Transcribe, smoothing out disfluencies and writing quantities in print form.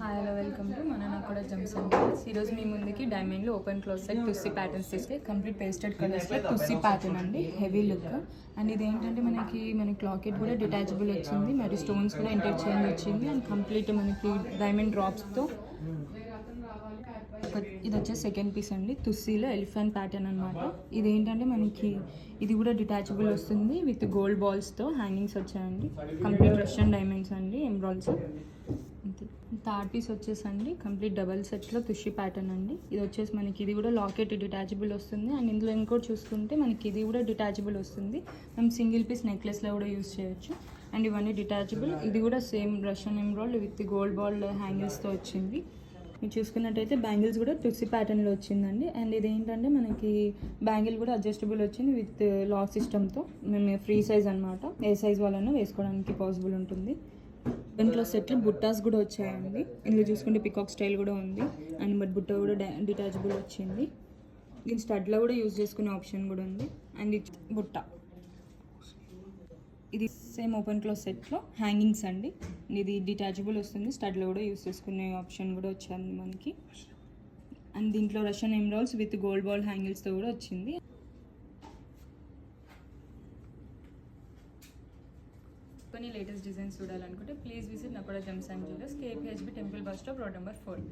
Hi hello welcome to మన కూడా జమ్స్ and jewellers. ఈరోజు మీ ముందుకి డైమండ్లో ఓపెన్ క్లోజ్ సెట్ తుస్సీ ప్యాటర్న్స్ తీస్తే కంప్లీట్ పేస్టెడ్ కలర్స్లో తుస్సీ ప్యాటర్న్ అండి, హెవీ లుక్. అండ్ ఇది ఏంటంటే మనకి లాకెట్ కూడా డిటాచబుల్ వచ్చింది, మరి స్టోన్స్ కూడా ఇంటర్చేంజ్ వచ్చింది. అండ్ కంప్లీట్ మనకి డైమండ్ డ్రాప్స్తో ఇది వచ్చేసి సెకండ్ పీస్ అండి, తుస్సీలో ఎలిఫెంట్ ప్యాటర్న్ అనమాట. ఇది ఏంటంటే మనకి ఇది కూడా డిటాచబుల్ వస్తుంది విత్ గోల్డ్ బాల్స్తో హ్యాంగింగ్స్ వచ్చాయండి. కంప్లీట్ రష్యన్ డైమండ్స్ అండి, ఎంబ్రాయిడ్స్. థర్డ్ పీస్ వచ్చేసండి కంప్లీట్ డబల్ సెట్లో తుషి ప్యాటర్న్ అండి. ఇది వచ్చేసి మనకి ఇది కూడా లాకెట్ డిటాచబుల్ వస్తుంది. అండ్ ఇందులో ఇంకోటి చూసుకుంటే మనకి ఇది కూడా డిటాచబుల్ వస్తుంది. మనం సింగిల్ పీస్ నెక్లెస్లో కూడా యూస్ చేయొచ్చు. అండ్ ఇవన్నీ డిటాచబుల్. ఇది కూడా same Russian embroid with gold ball హ్యాంగిల్స్తో వచ్చింది. మీరు చూసుకున్నట్టయితే బ్యాంగిల్స్ కూడా తుస్సీ ప్యాటర్న్లో వచ్చిందండి. అండ్ ఇది ఏంటంటే మనకి బ్యాంగిల్ కూడా అడ్జస్టబుల్ వచ్చింది విత్ లాక్ సిస్టమ్తో. మేము ఫ్రీ సైజ్ అనమాట, ఏ సైజ్ వాళ్ళైనా వేసుకోవడానికి పాసిబుల్ ఉంటుంది. దాంట్లో సెట్లు బుట్టాస్ కూడా వచ్చాయండి. ఇందులో చూసుకుంటే పికాక్ స్టైల్ కూడా ఉంది. అండ్ బట్ బుట్ట కూడా డిటాచబుల్ వచ్చింది. దీని స్టడ్లో కూడా యూజ్ చేసుకునే ఆప్షన్ కూడా ఉంది. అండ్ బుట్ట ఇది సేమ్ ఓపెన్ క్లోజ్ సెట్లో హ్యాంగింగ్స్ అండి. ఇది డిటాచబుల్ వస్తుంది, స్టడ్లో కూడా యూజ్ చేసుకునే ఆప్షన్ కూడా వచ్చింది మనకి. అండ్ దీంట్లో Russian embroids with gold ball హ్యాంగిల్స్తో కూడా వచ్చింది. కొన్ని లేటెస్ట్ డిజైన్స్ చూడాలనుకుంటే please visit Nakoda gems and jewellers, KPHB temple bus stop, road number 4.